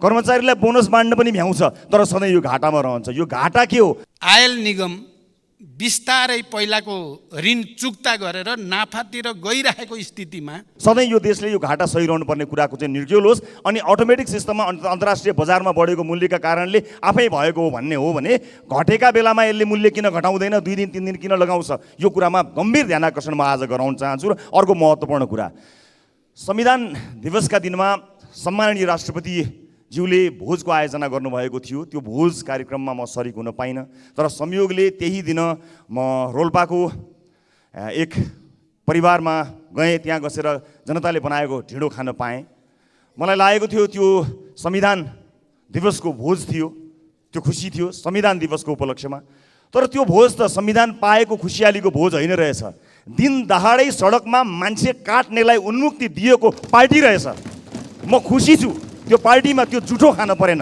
कर्मचारीलाई बोनस बाँड्न पनि भ्याउँछ, तर सधैँ यो घाटामा रहन्छ। यो घाटा के हो? आयल निगम बिस्तारै पहिलाको ऋण चुक्ता गरेर नाफातिर गइरहेको स्थितिमा सधैँ यो देशले यो घाटा सहिरहनु पर्ने कुराको चाहिँ निर्क्युल होस् अनि अटोमेटिक सिस्टममा अन्तर्राष्ट्रिय बजारमा बढेको मूल्यका कारणले आफै भएको हो भन्ने हो भने घटेका बेलामा यसले मूल्य किन घटाउँदैन, 2 दिन 3 दिन किन लगाउँछ, यो कुरामा गम्भीर ध्यान आकर्षण म आज गराउन चाहन्छु। र अर्को महत्त्वपूर्ण कुरा, संविधान दिवसका दिनमा सम्माननीय राष्ट्रपतिज्यूले भोजको आयोजना गर्नुभएको थियो। त्यो भोज कार्यक्रममा म सरिक हुन पाइनँ, तर संयोगले त्यही दिन म रोल्पाको एक परिवारमा गएँ। त्यहाँ बसेर जनताले बनाएको ढिँडो खान पाएँ। मलाई लागेको थियो त्यो संविधान दिवसको भोज थियो, त्यो खुसी थियो संविधान दिवसको उपलक्ष्यमा। तर त्यो भोज त संविधान पाएको खुसियालीको भोज होइन रहेछ। दिन दहाडै सडकमा मान्छे काट्नेलाई उन्मुक्ति दिएको पार्टी रहेछ। म खुसी छु त्यो पार्टीमा त्यो जुठो खान परेन।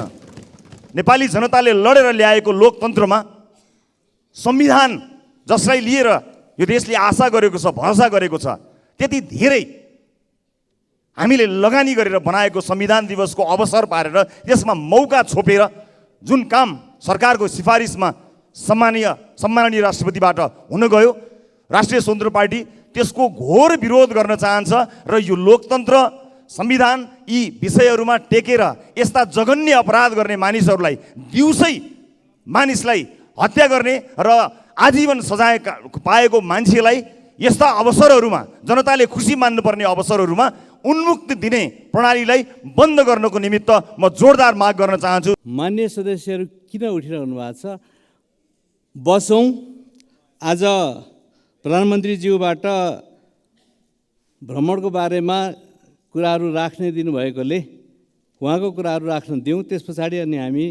नेपाली जनताले लडेर ल्याएको लोकतन्त्रमा संविधान जसलाई लिएर यो देशले आशा गरेको छ, भरोसा गरेको छ, त्यति धेरै हामीले लगानी गरेर बनाएको संविधान दिवसको अवसर पारेर यसमा मौका छोपेर जुन काम सरकारको सिफारिसमा सम्माननीय राष्ट्रपतिबाट हुन गयो, राष्ट्रिय स्वतन्त्र पार्टी त्यसको घोर विरोध गर्न चाहन्छ र यो लोकतन्त्र, संविधान यी विषयहरूमा टेकेर यस्ता जघन्य अपराध गर्ने मानिसहरूलाई, दिउँसै मानिसलाई हत्या गर्ने र आजीवन सजाय पाएको मान्छेलाई यस्ता अवसरहरूमा, जनताले खुसी मान्नुपर्ने अवसरहरूमा उन्मुक्ति दिने प्रणालीलाई बन्द गर्नको निमित्त म जोरदार माग गर्न चाहन्छु। मान्य सदस्यहरू किन उठिरहनु भएको छ? बसौँ। आज प्रधानमन्त्रीज्यूबाट भ्रमणको बारेमा कुराहरू राख्ने दिनुभएकोले उहाँको कुराहरू राख्न दिउँ। त्यस पछाडि अनि हामी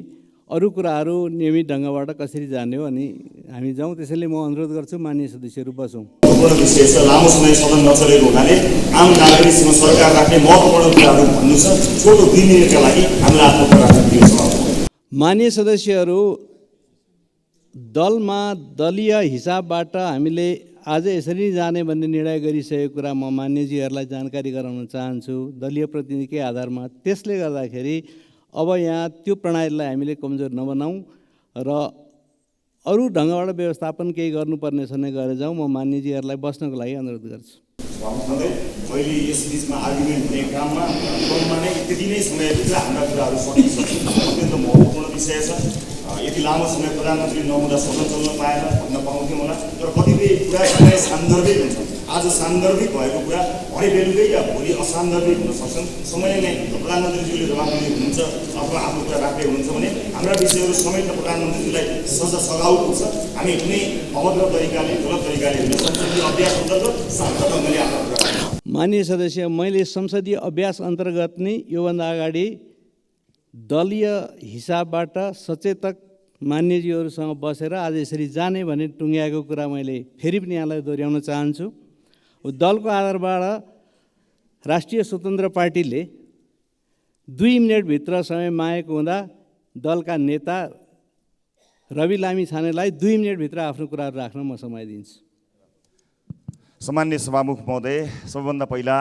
अरू कुराहरू नियमित ढङ्गबाट कसरी जाने हो अनि हामी जाउँ। त्यसैले म अनुरोध गर्छु मान्य सदस्यहरू बसौँ। विषय छ, लामो समय सदन नचलेको हुनाले आम नागरिकसँग सरकार राख्ने महत्त्वपूर्ण कुराहरू भन्नु छ। छोटो 2 मिनटका लागि हामीलाई आफ्नो कुरा राख्न दिनुहोस्। मान्य सदस्यहरू, दलमा दलीय हिसाबबाट हामीले आज यसरी जाने भन्ने निर्णय गरिसकेको कुरा म मान्यजीहरूलाई जानकारी गराउन चाहन्छु दलीय प्रतिनिधिकै आधारमा। त्यसले गर्दाखेरि अब यहाँ त्यो प्रणालीलाई हामीले कमजोर नबनाऊँ र अरू ढङ्गबाट व्यवस्थापन केही गर्नुपर्ने छ भने गरेर जाउँ। म मान्यजीहरूलाई बस्नको लागि अनुरोध गर्छु। मैले यस बिचमा आर्गुमेन्ट हुने क्रममा नै त्यति नै समयभित्र हाम्रा कुराहरू सकिसक्छ। अत्यन्त महत्त्वपूर्ण विषय छ। यति लामो समय प्रधानमन्त्री नहुँदा सदन चल्न पाएन भन्न पाउँथ्यौँ होला, तर कतिपय कुरा समय सान्दर्भिक हुन्छ। आज सान्दर्भिक भएको कुरा भरे बेलुकै या भोलि असान्दर्भिक हुन सक्छन्। समयले प्रधानमन्त्रीज्यूले जवाबदेही हुनुहुन्छ अथवा आफ्नो कुरा राख्दै हुनुहुन्छ भने हाम्रा विषयहरू समेत प्रधानमन्त्रीज्यूलाई सघाउ पुग्छ। हामी कुनै अभद्र तरिकाले, गलत तरिकाले हुन संसदीय अभ्यास अन्तर्गत शान्त ढङ्गले आफ्नो कुरा। मान्य सदस्य, मैले संसदीय अभ्यास अन्तर्गत नै योभन्दा अगाडि दलीय हिसाबबाट सचेतक मान्यजीहरूसँग बसेर आज यसरी जाने भने टुङ्ग्याएको कुरा मैले फेरि पनि यहाँलाई दोहोऱ्याउन चाहन्छु। दलको आधारबाट राष्ट्रिय स्वतन्त्र पार्टीले 2 मिनटभित्र समय मागेको हुँदा दलका नेता रवि लामिछानेलाई 2 मिनटभित्र आफ्नो कुराहरू राख्न म समय दिन्छु। सामान्य सभामुख महोदय, सबैभन्दा पहिला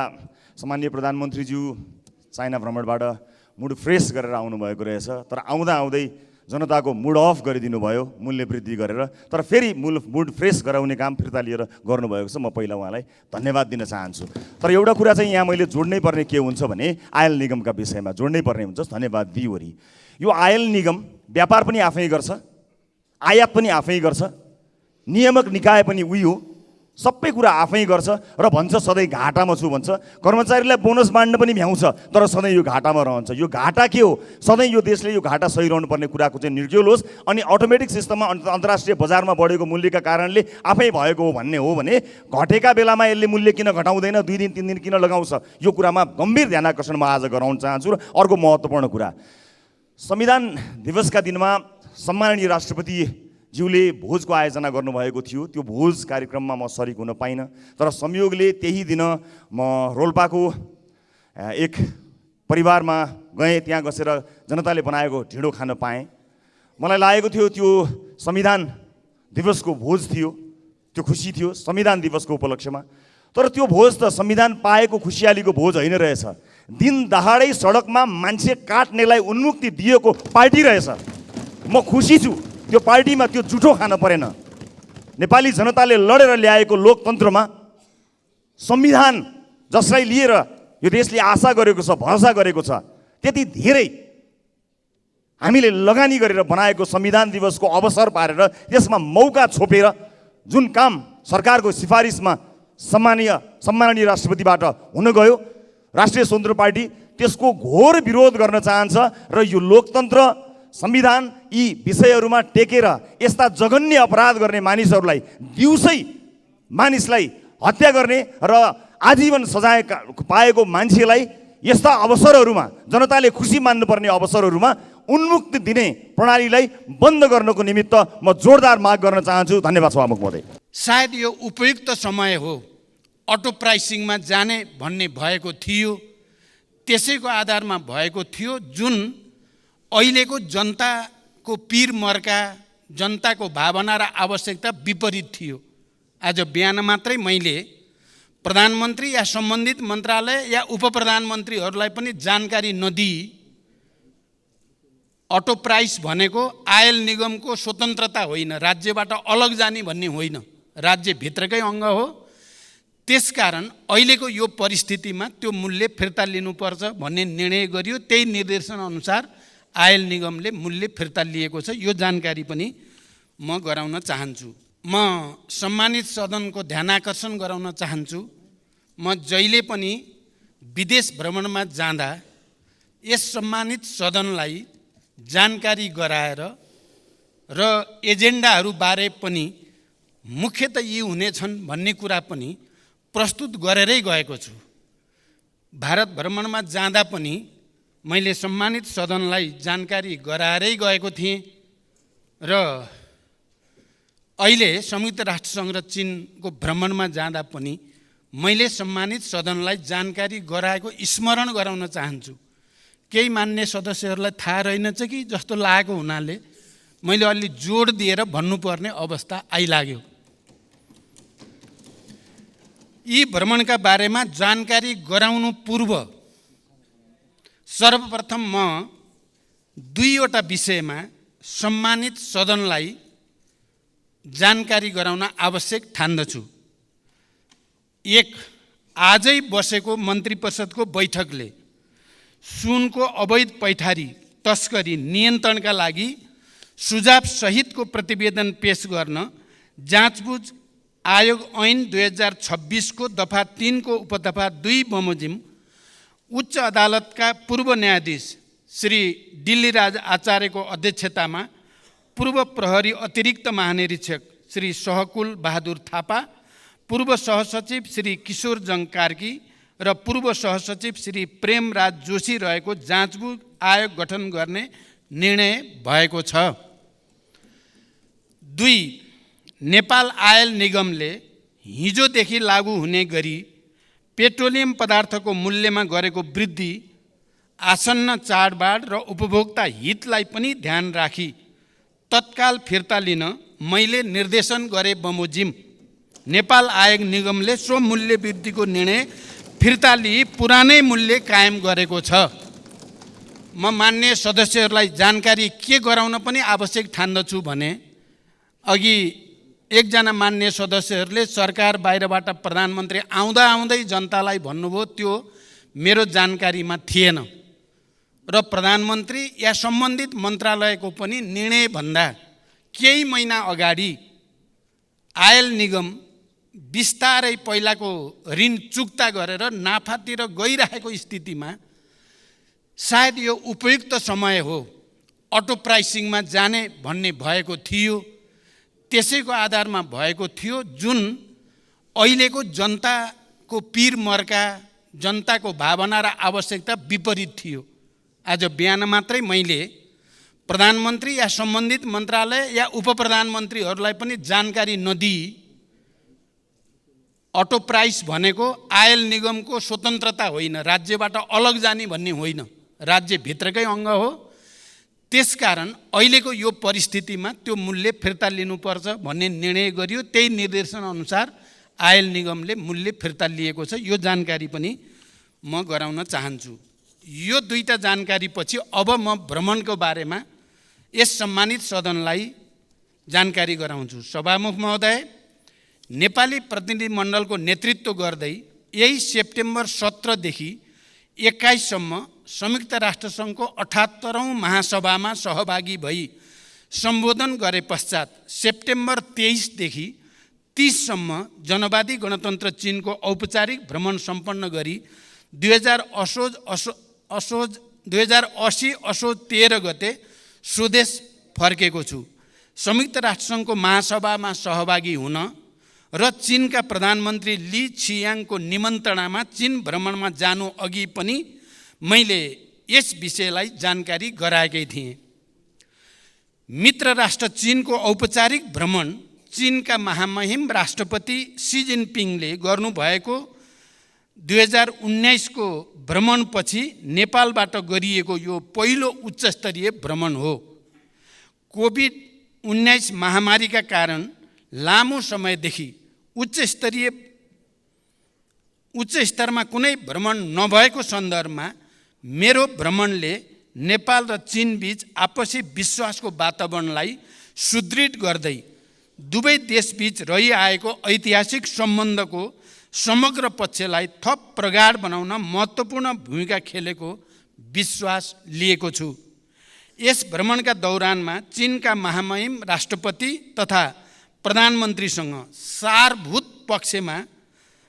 सामान्य प्रधानमन्त्रीज्यू चाइना भ्रमणबाट मुड फ्रेस गरेर आउनुभएको रहेछ, तर आउँदै जनताको मुड अफ गरिदिनु भयो मूल्य वृद्धि गरेर। तर फेरि मुड फ्रेस गराउने काम फिर्ता लिएर गर्नुभएको छ। म पहिला उहाँलाई धन्यवाद दिन चाहन्छु। तर एउटा कुरा चाहिँ यहाँ मैले जोड्नै पर्ने के हुन्छ भने आयल निगमका विषयमा जोड्नै पर्ने हुन्छ। धन्यवाद दिइवरी यो आयल निगम व्यापार पनि आफै गर्छ, आयात पनि आफै गर्छ, नियामक निकाय पनि उही हो, सबै कुरा आफै गर्छ र भन्छ सधैँ घाटामा छु भन्छ। कर्मचारीलाई बोनस बाँड्न पनि भ्याउँछ, तर सधैँ यो घाटामा रहन्छ। यो घाटा के हो? सधैँ यो देशले यो घाटा सहिरहनु पर्ने कुराको चाहिँ निर्क्युल होस् अनि अटोमेटिक सिस्टममा अन्तर्राष्ट्रिय बजारमा बढेको मूल्यका कारणले आफै भएको हो भन्ने हो भने घटेका बेलामा यसले मूल्य किन घटाउँदैन, 2 दिन 3 दिन किन लगाउँछ, यो कुरामा गम्भीर ध्यान आकर्षण म आज गराउन चाहन्छु। र अर्को महत्त्वपूर्ण कुरा, संविधान दिवसका दिनमा सम्माननीय राष्ट्रपतिज्यूले भोजको आयोजना गर्नुभएको थियो। त्यो भोज कार्यक्रममा म सरिक हुन पाइनँ, तर संयोगले त्यही दिन म रोल्पाको एक परिवारमा गएँ। त्यहाँ बसेर जनताले बनाएको ढिँडो खान पाएँ। मलाई लागेको थियो त्यो संविधान दिवसको भोज थियो, त्यो खुसी थियो संविधान दिवसको उपलक्ष्यमा। तर त्यो भोज त संविधान पाएको खुसियालीको भोज होइन रहेछ। दिन दहाडै सडकमा मान्छे काट्नेलाई उन्मुक्ति दिएको पार्टी रहेछ। म खुसी छु त्यो पार्टीमा त्यो जुठो खान परेन। नेपाली जनताले लडेर ल्याएको लोकतन्त्रमा संविधान जसलाई लिएर यो देशले आशा गरेको छ, भरोसा गरेको छ, त्यति धेरै हामीले लगानी गरेर बनाएको संविधान दिवसको अवसर पारेर त्यसमा मौका छोपेर जुन काम सरकारको सिफारिसमा सम्माननीय राष्ट्रपतिबाट हुन गयो, राष्ट्रिय स्वतन्त्र पार्टी त्यसको घोर विरोध गर्न चाहन्छ र यो लोकतन्त्र, संविधान यी विषयहरूमा टेकेर यस्ता जघन्य अपराध गर्ने मानिसहरूलाई, दिउँसै मानिसलाई हत्या गर्ने र आजीवन सजाय पाएको मान्छेलाई यस्ता अवसरहरूमा, जनताले खुसी मान्नुपर्ने अवसरहरूमा उन्मुक्ति दिने प्रणालीलाई बन्द गर्नको निमित्त म जोरदार माग गर्न चाहन्छु। धन्यवाद सभामुख महोदय। सायद यो उपयुक्त समय हो, अटो प्राइसिङमा जाने भन्ने भएको थियो, त्यसैको आधारमा भएको थियो, जुन अहिलेको जनताको पीर मर्का, जनताको भावना र आवश्यकता विपरीत थियो। आज बिहान मात्रै मैले प्रधानमन्त्री या सम्बन्धित मन्त्रालय या उपप्रधानमन्त्रीहरूलाई पनि जानकारी नदिई अटो प्राइस भनेको आयल निगमको स्वतन्त्रता होइन, राज्यबाट अलग जाने भन्ने होइन, राज्यभित्रकै अङ्ग हो। त्यसकारण अहिलेको यो परिस्थितिमा त्यो मूल्य फिर्ता लिनुपर्छ भन्ने निर्णय गरियो। त्यही निर्देशन अनुसार आयल निगमले मूल्य फिर्ता लिएको छ। यो जानकारी पनि म गराउन चाहन्छु। म सम्मानित सदनको ध्यानाकर्षण गराउन चाहन्छु, म जहिले पनि विदेश भ्रमणमा जाँदा यस सम्मानित सदनलाई जानकारी गराएर र एजेन्डाहरू बारे पनि मुख्यतः यी हुनेछन् भन्ने कुरा पनि प्रस्तुत गरेरै गएको छु। भारत भ्रमणमा जाँदा पनि मैले सम्मानित सदनलाई जानकारी गराएरै गएको थिएँ र अहिले संयुक्त राष्ट्रसङ्घ र चीनको भ्रमणमा जाँदा पनि मैले सम्मानित सदनलाई जानकारी गराएको स्मरण गराउन चाहन्छु। केही मान्य सदस्यहरूलाई थाहा रहेनछ कि जस्तो लागेको हुनाले मैले अलि जोड दिएर भन्नुपर्ने अवस्था आइलाग्यो। यी भ्रमणका बारेमा जानकारी गराउनु पूर्व सर्वप्रथम म दुईवटा विषयमा सम्मानित सदनलाई जानकारी गराउन आवश्यक ठान्दछु। एक, आजै बसेको मन्त्री परिषदको बैठकले सुनको अवैध पैठारी तस्करी नियन्त्रणका लागि सुझाव सहितको प्रतिवेदन पेश गर्न जाँचबुझ आयोग ऐन 2026 को दफा 3 को उपदफा 2 बमोजिम उच्च अदालतका पूर्व न्यायाधीश श्री दिल्लीराज आचार्यको अध्यक्षतामा पूर्व प्रहरी अतिरिक्त महानिरीक्षक श्री सहकुल बहादुर थापा, पूर्व सहसचिव श्री किशोरजङ कार्की र पूर्व सहसचिव श्री प्रेमराज जोशी रहेको जाँचबुझ आयोग गठन गर्ने निर्णय भएको छ। 2, नेपाल आयल निगमले हिजोदेखि लागू हुने गरी पेट्रोलियम पदार्थको मूल्यमा गरेको वृद्धि आसन्न चाडबाड र उपभोक्ता हितलाई पनि ध्यान राखी तत्काल फिर्ता लिन मैले निर्देशन गरे बमोजिम नेपाल आयल निगमले सो मूल्य वृद्धिको निर्णय फिर्ता लिई पुरानै मूल्य कायम गरेको छ। म मान्य सदस्यहरूलाई जानकारी के गराउन पनि आवश्यक ठान्दछु भने अघि एकजना मान्य सदस्यहरूले सरकार बाहिरबाट प्रधानमन्त्री आउँदै जनतालाई भन्नुभयो, त्यो मेरो जानकारीमा थिएन र प्रधानमन्त्री या सम्बन्धित मन्त्रालयको पनि निर्णयभन्दा केही महिना अगाडि आयल निगम बिस्तारै पहिलाको ऋण चुक्ता गरेर नाफातिर गइरहेको स्थितिमा सायद यो उपयुक्त समय हो, अटो प्राइसिङमा जाने भन्ने भएको थियो, त्यसैको आधारमा भएको थियो, जुन अहिलेको जनताको पीर मर्का, जनताको भावना र आवश्यकता विपरीत थियो। आज बिहान मात्रै मैले प्रधानमन्त्री या सम्बन्धित मन्त्रालय या उपप्रधानमन्त्रीहरूलाई पनि जानकारी नदिई अटो प्राइस भनेको आयल निगमको स्वतन्त्रता होइन, राज्यबाट अलग जाने भन्ने होइन, राज्यभित्रकै अङ्ग हो। त्यसकारण अहिलेको यो परिस्थितिमा त्यो मूल्य फिर्ता लिनुपर्छ भन्ने निर्णय गरियो। त्यही निर्देशन अनुसार आयल निगमले मूल्य फिर्ता लिएको छ। यो जानकारी पनि म गराउन चाहन्छु। यो दुईटा जानकारीपछि अब म भ्रमणको बारेमा यस सम्मानित सदनलाई जानकारी गराउँछु। सभामुख महोदय, नेपाली प्रतिनिधिमण्डलको नेतृत्व गर्दै यही सेप्टेम्बर 17 देखि 21 सम्म संयुक्त राष्ट्रसङ्घको 78औं महासभामा सहभागी भई सम्बोधन गरे पश्चात सेप्टेम्बर 23 देखि 30 सम्म जनवादी गणतन्त्र चीनको औपचारिक भ्रमण सम्पन्न गरी 2080 असोज 13 गते स्वदेश फर्केको छु। संयुक्त राष्ट्रसङ्घको महासभामा सहभागी हुन र चीनका प्रधानमन्त्री ली छियाङको निमन्त्रणामा चीन भ्रमणमा जानु अघि पनि मैले यस विषयलाई जानकारी गराएकै थिएँ। मित्र राष्ट्र चीनको औपचारिक भ्रमण चीनका महामहिम राष्ट्रपति सी जिनपिङले गर्नुभएको 2019 को भ्रमणपछि नेपालबाट गरिएको यो पहिलो उच्चस्तरीय भ्रमण हो। कोभिड-19 महामारीका कारण लामो समयदेखि उच्च स्तरमा कुनै भ्रमण नभएको सन्दर्भमा मेरो भ्रमणले नेपाल र चीन बीच आपसी विश्वासको वातावरणलाई सुदृढ गर्दै दुवै देशबीच रहिआएको ऐतिहासिक सम्बन्धको समग्र पक्षलाई थप प्रगाढ बनाउन महत्त्वपूर्ण भूमिका खेलेको विश्वास लिएको छु। यस भ्रमणका दौरानमा चीनका महामहिम राष्ट्रपति तथा प्रधानमन्त्रीसँग सारभूत पक्षमा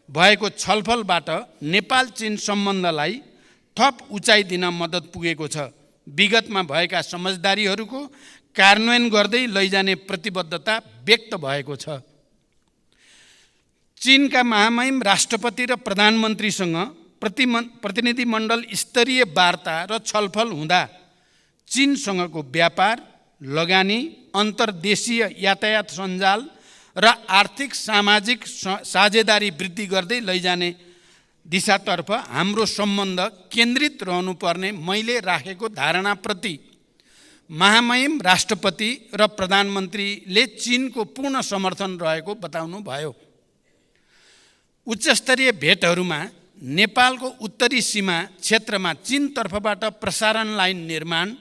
भएको छलफलबाट नेपाल चीन सम्बन्धलाई थप उचाइ दिन मद्दत पुगेको छ। विगतमा भएका समझदारीहरूको कार्यान्वयन गर्दै लैजाने प्रतिबद्धता व्यक्त भएको छ। चीनका महामहिम राष्ट्रपति र प्रधानमन्त्रीसँग प्रतिनिधिमण्डल स्तरीय वार्ता र छलफल हुँदा चीनसँगको व्यापार, लगानी, अन्तर्देशीय यातायात सञ्जाल र आर्थिक सामाजिक साझेदारी वृद्धि गर्दै लैजाने दिशातर्फ हाम्रो सम्बन्ध केन्द्रित रहनुपर्ने मैले राखेको धारणाप्रति महामहिम राष्ट्रपति र प्रधानमन्त्रीले चीनको पूर्ण समर्थन रहेको बताउनु भयो। उच्चस्तरीय भेटहरूमा नेपालको उत्तरी सीमा क्षेत्रमा चीन तर्फबाट प्रसारण लाइन निर्माण,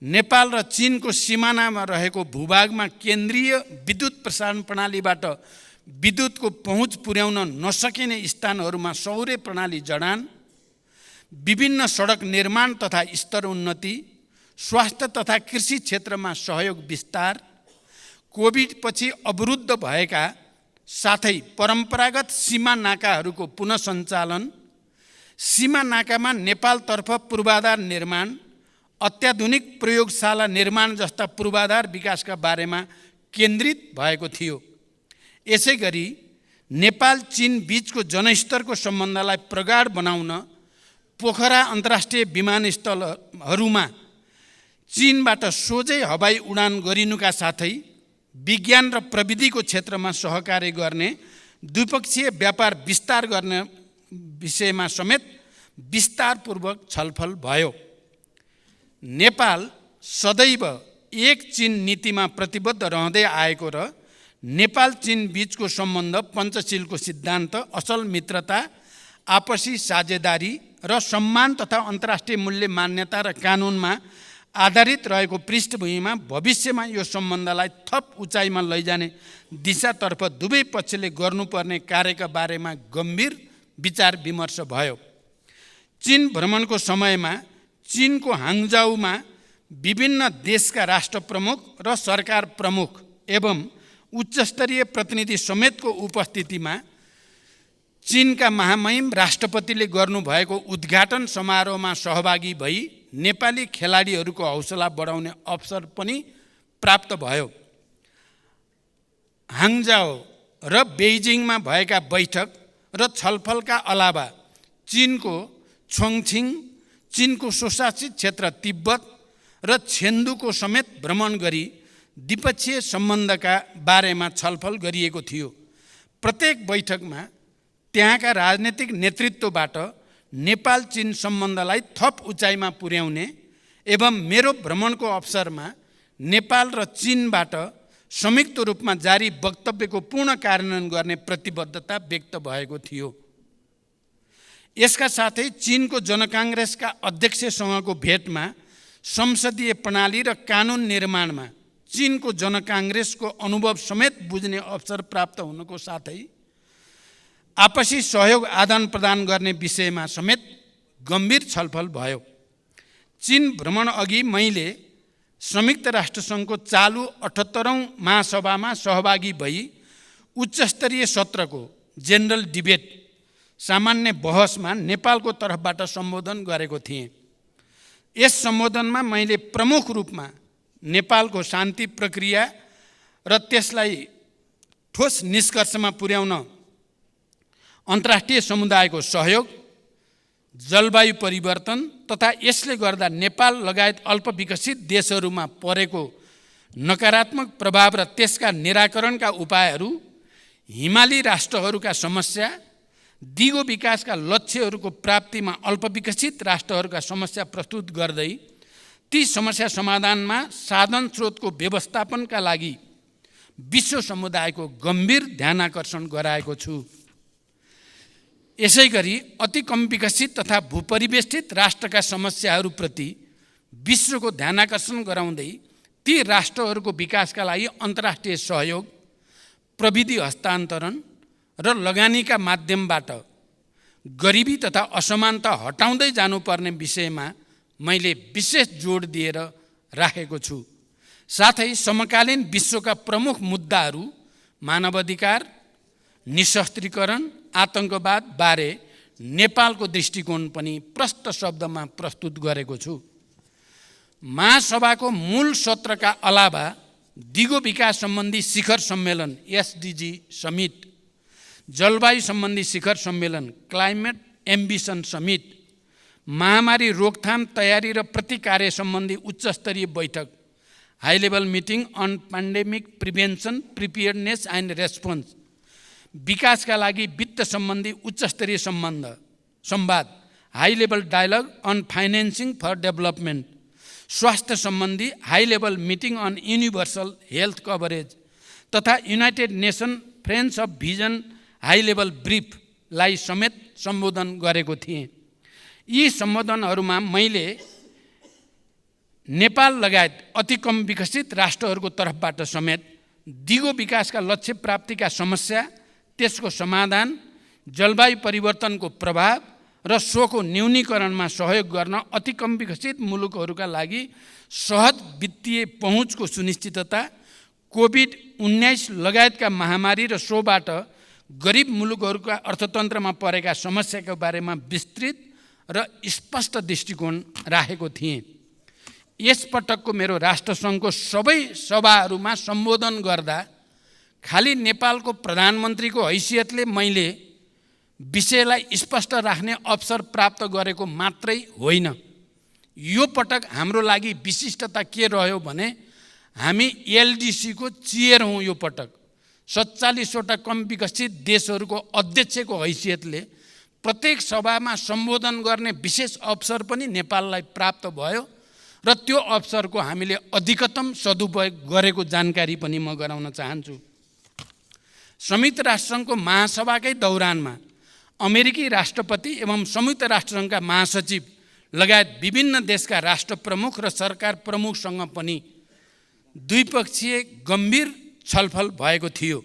नेपाल र चीनको सिमानामा रहेको भूभागमा केन्द्रीय विद्युत प्रसारण प्रणालीबाट विद्युतको पहुँच पुर्याउन नसकिने स्थानहरूमा सौर्य प्रणाली जडान, विभिन्न सडक निर्माण तथा स्तर उन्नति, स्वास्थ्य तथा कृषि क्षेत्रमा सहयोग विस्तार, कोभिडपछि अवरुद्ध भएका साथै परम्परागत सीमा नाकाहरूको पुनः सञ्चालन, सीमा नाकामा नेपालतर्फ पूर्वाधार निर्माण, अत्याधुनिक प्रयोगशाला निर्माण जस्ता पूर्वाधार विकासका बारेमा केन्द्रित भएको थियो। यसै गरी नेपाल चीन बीचको जनस्तरको सम्बन्धलाई प्रगाढ बनाउन पोखरा अन्तर्राष्ट्रिय विमानस्थलहरूमा चीनबाट सोझै हवाई उडान गरिनुका साथै विज्ञान र प्रविधिको क्षेत्रमा सहकार्य गर्ने, द्विपक्षीय व्यापार विस्तार गर्ने विषयमा समेत विस्तारपूर्वक छलफल भयो। नेपाल सदैव एक चीन नीतिमा प्रतिबद्ध रहँदै आएको र नेपाल चीन बीचको सम्बन्ध पञ्चशीलको सिद्धान्त, असल मित्रता, आपसी साझेदारी र सम्मान तथा अन्तर्राष्ट्रिय मूल्य मान्यता र कानुनमा आधारित रहेको पृष्ठभूमिमा भविष्यमा यो सम्बन्धलाई थप उचाइमा लैजाने दिशातर्फ दुवै पक्षले गर्नुपर्ने कार्यका बारेमा गम्भीर विचार विमर्श भयो। चीन भ्रमणको समयमा चीनको हाङजाउमा विभिन्न देशका राष्ट्र प्रमुख र सरकार प्रमुख एवं उच्चस्तरीय प्रतिनिधि समेतको उपस्थितिमा चीनका महामहिम राष्ट्रपतिले गर्नुभएको उद्घाटन समारोहमा सहभागी भई नेपाली खेलाडीहरूको हौसला बढाउने अवसर पनि प्राप्त भयो। हाङजाओ र बेइजिङमा भएका बैठक र छलफलका अलावा चीनको छोङछिङ, चीनको स्वशासित क्षेत्र तिब्बत र छेन्दुको समेत भ्रमण गरी द्विपक्षीय सम्बन्धका बारेमा छलफल गरिएको थियो। प्रत्येक बैठकमा त्यहाँका राजनीतिक नेतृत्वबाट नेपाल चीन सम्बन्धलाई थप उचाइमा पुर्याउने एवं मेरो भ्रमणको अवसरमा नेपाल र चीनबाट संयुक्त रूपमा जारी वक्तव्यको पूर्ण कार्यान्वयन गर्ने प्रतिबद्धता व्यक्त भएको थियो। यसका साथै चीनको जनकाङ्ग्रेसका अध्यक्षसँगको भेटमा संसदीय प्रणाली र कानुन निर्माणमा चीनको जनकाङ्ग्रेसको अनुभव समेत बुझ्ने अवसर प्राप्त हुनुको साथै आपसी सहयोग आदान प्रदान गर्ने विषयमा समेत गम्भीर छलफल भयो। चीन भ्रमण अघि मैले संयुक्त राष्ट्रसङ्घको चालु 78औं महासभामा सहभागी भई उच्चस्तरीय सत्रको जेनरल डिबेट सामान्य बहसमा नेपालको तर्फबाट सम्बोधन गरेको थिएँ। यस सम्बोधनमा मैले प्रमुख रूपमा नेपालको शान्ति प्रक्रिया र त्यसलाई ठोस निष्कर्षमा पुर्याउन अन्तर्राष्ट्रिय समुदायको सहयोग, जलवायु परिवर्तन तथा यसले गर्दा नेपाल लगायत अल्पविकसित देशहरूमा परेको नकारात्मक प्रभाव र त्यसका निराकरणका उपायहरू, हिमाली राष्ट्रहरूका समस्या, दिगो विकासका लक्ष्यहरूको प्राप्तिमा अल्पविकसित राष्ट्रहरूका समस्या प्रस्तुत गर्दै ती समस्या समाधानमा साधन स्रोतको व्यवस्थापनका लागि विश्व समुदायको गम्भीर ध्यानाकर्षण गराएको छु। यसैगरी अति कम विकसित तथा भूपरिवेष्टित राष्ट्रका समस्याहरूप्रति विश्वको ध्यानाकर्षण गराउँदै ती राष्ट्रहरूको विकासका लागि अन्तर्राष्ट्रिय सहयोग, प्रविधि हस्तान्तरण र लगानीका माध्यमबाट गरिबी तथा असमानता हटाउँदै जानुपर्ने विषयमा मैले विशेष जोड दिएर राखेको छु। साथै समकालीन विश्वका प्रमुख मुद्दाहरू मानवाधिकार, निशस्त्रीकरण, आतंकवाद बारे नेपालको दृष्टिकोण पनि प्रष्ट शब्दमा प्रस्तुत गरेको छु। महासभाको मूल सत्रका अलावा दिगो विकास सम्बन्धी शिखर सम्मेलन एसडिजी समिट, जलवायु सम्बन्धी शिखर सम्मेलन क्लाइमेट एम्बिसन समिट, महामारी रोकथाम तयारी र प्रतिकार्य सम्बन्धी उच्चस्तरीय बैठक high level meeting on pandemic prevention preparedness and response, विकासका लागि वित्त सम्बन्धी उच्चस्तरीय संवाद high level dialogue on financing for development, स्वास्थ्य सम्बन्धी high level meeting on universal health coverage तथा United Nation friends of vision high level ब्रिफलाई समेत सम्बोधन गरेको थिएँ। यी सम्बोधनहरूमा मैले नेपाल लगायत अति कम विकसित राष्ट्रहरूको तर्फबाट समेत दिगो विकासका लक्ष्य प्राप्तिका समस्या, त्यसको समाधान, जलवायु परिवर्तनको प्रभाव र सोको न्यूनीकरणमा सहयोग गर्न अति कम विकसित मुलुकहरूका लागि सहज वित्तीय पहुँचको सुनिश्चितता, कोभिड-19 लगायतका महामारी र सोबाट गरिब मुलुकहरूका अर्थतन्त्रमा परेका समस्याका बारेमा विस्तृत र स्पष्ट दृष्टिकोण राखेको थिएँ। यसपटकको मेरो राष्ट्रसङ्घको सबै सभाहरूमा सम्बोधन गर्दा खाली नेपालको प्रधानमन्त्रीको हैसियतले मैले विषयलाई स्पष्ट राख्ने अवसर प्राप्त गरेको मात्रै होइन। यो पटक हाम्रो लागि विशिष्टता के रह्यो भने हामी एलडिसीको चेयर हौँ। यो पटक 47वटा कम विकसित देशहरूको अध्यक्षको हैसियतले प्रत्येक सभामा सम्बोधन गर्ने विशेष अवसर पनि नेपाललाई प्राप्त भयो र त्यो अवसरको हामीले अधिकतम सदुपयोग गरेको जानकारी पनि म गराउन चाहन्छु। संयुक्त राष्ट्रसङ्घको महासभाकै दौरानमा अमेरिकी राष्ट्रपति एवं संयुक्त राष्ट्रसङ्घका महासचिव लगायत विभिन्न देशका राष्ट्र प्रमुख र सरकार प्रमुखसँग पनि द्विपक्षीय गम्भीर छलफल भएको थियो।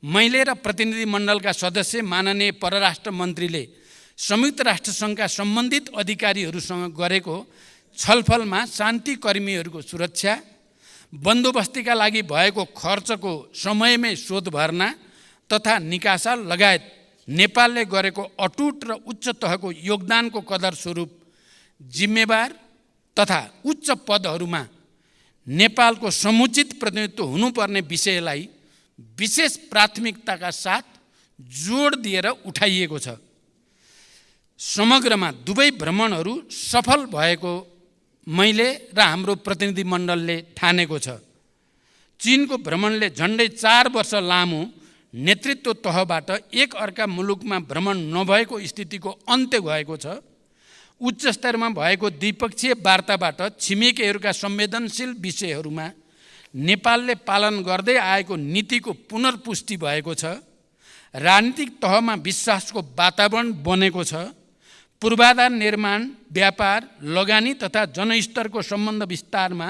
मैले र प्रतिनिधिमण्डलका सदस्य माननीय परराष्ट्र मन्त्रीले संयुक्त राष्ट्रसङ्घका सम्बन्धित अधिकारीहरूसँग गरेको छलफलमा शान्तिकर्मीहरूको सुरक्षा, बन्दोबस्तीका लागि भएको खर्चको समयमै शोध भर्ना तथा निकासा लगायत नेपालले गरेको अटुट र उच्च तहको योगदानको कदर स्वरूप जिम्मेवार तथा उच्च पदहरूमा नेपालको समुचित प्रतिनिधित्व हुनुपर्ने विषयलाई विशेष प्राथमिकताका साथ जोड दिएर उठाइएको छ। समग्रमा दुवै भ्रमणहरू सफल भएको मैले र हाम्रो प्रतिनिधिमण्डलले ठानेको छ। चीनको भ्रमणले झन्डै 4 वर्ष लामो नेतृत्व तहबाट एक अर्का मुलुकमा भ्रमण नभएको स्थितिको अन्त्य भएको छ। उच्च स्तरमा भएको द्विपक्षीय वार्ताबाट छिमेकीहरूका संवेदनशील विषयहरूमा नेपालले पालन गर्दै आएको नीतिको पुनर्पुष्टि भएको छ। राजनीतिक तहमा विश्वासको वातावरण बनेको छ। पूर्वाधार निर्माण, व्यापार, लगानी तथा जनस्तरको सम्बन्ध विस्तारमा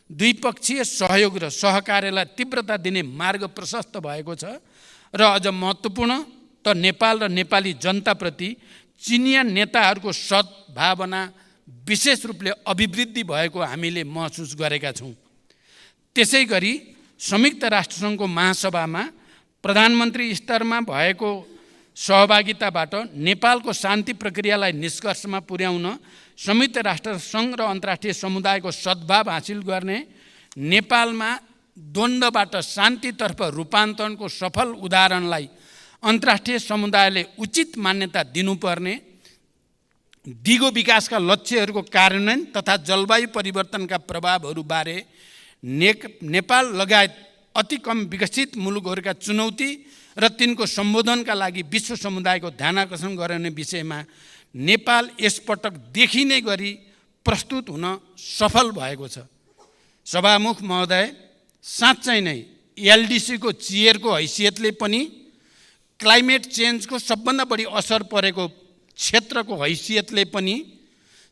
द्विपक्षीय सहयोग र सहकार्यलाई तीव्रता दिने मार्ग प्रशस्त भएको छ र अझ महत्त्वपूर्ण त नेपाल र नेपाली जनताप्रति चिनिया नेताहरूको सद्भावना विशेष रूपले अभिवृद्धि भएको हामीले महसुस गरेका छौँ। त्यसै गरी संयुक्त राष्ट्रसङ्घको महासभामा प्रधानमन्त्री स्तरमा भएको सहभागिताबाट नेपालको शान्ति प्रक्रियालाई निष्कर्षमा पुर्याउन संयुक्त राष्ट्रसङ्घ र अन्तर्राष्ट्रिय समुदायको सद्भाव हासिल गर्ने, नेपालमा द्वन्द्वबाट शान्तितर्फ रूपान्तरणको सफल उदाहरणलाई अन्तर्राष्ट्रिय समुदायले उचित मान्यता दिनुपर्ने, दिगो विकासका लक्ष्यहरूको कार्यान्वयन तथा जलवायु परिवर्तनका प्रभावहरूबारे नेपाल लगायत अति कम विकसित मुलुकहरूका चुनौती र तिनको सम्बोधनका लागि विश्व समुदायको ध्यानाकर्षण गराउने विषयमा नेपाल यसपटक देखिने गरी प्रस्तुत हुन सफल भएको छ। सभामुख महोदय, साँच्चै नै एलडिसीको चेयरको हैसियतले पनि, क्लाइमेट चेन्जको सबभन्दा बढी असर परेको क्षेत्रको हैसियतले पनि,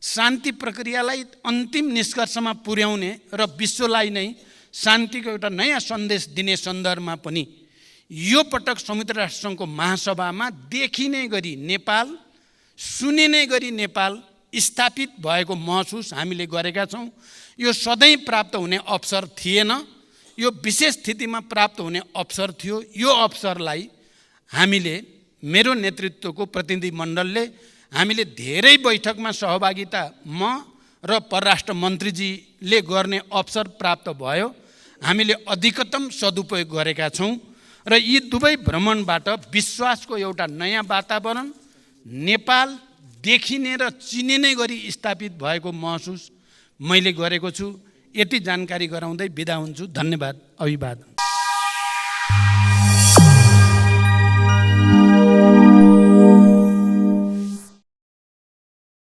शान्ति प्रक्रियालाई अन्तिम निष्कर्षमा पुर्याउने र विश्वलाई नै शान्तिको एउटा नयाँ सन्देश दिने सन्दर्भमा पनि यो पटक संयुक्त राष्ट्रसङ्घको महासभामा देखिने गरी नेपाल, सुनिने गरी नेपाल स्थापित भएको महसुस हामीले गरेका छौँ। यो सधैँ प्राप्त हुने अवसर थिएन, यो विशेष स्थितिमा प्राप्त हुने अवसर थियो। यो अवसरलाई हामीले, मेरो नेतृत्वको प्रतिनिधिमण्डलले हामीले धेरै बैठकमा सहभागिता म र परराष्ट्र मन्त्रीजीले गर्ने अवसर प्राप्त भयो। हामीले अधिकतम सदुपयोग गरेका छौँ र यी दुवै भ्रमणबाट विश्वासको एउटा नयाँ वातावरण, नेपाल देखिने र चिनिने गरी स्थापित भएको महसुस मैले गरेको छु। यति जानकारी गराउँदै बिदा हुन्छु। धन्यवाद। अभिवादन।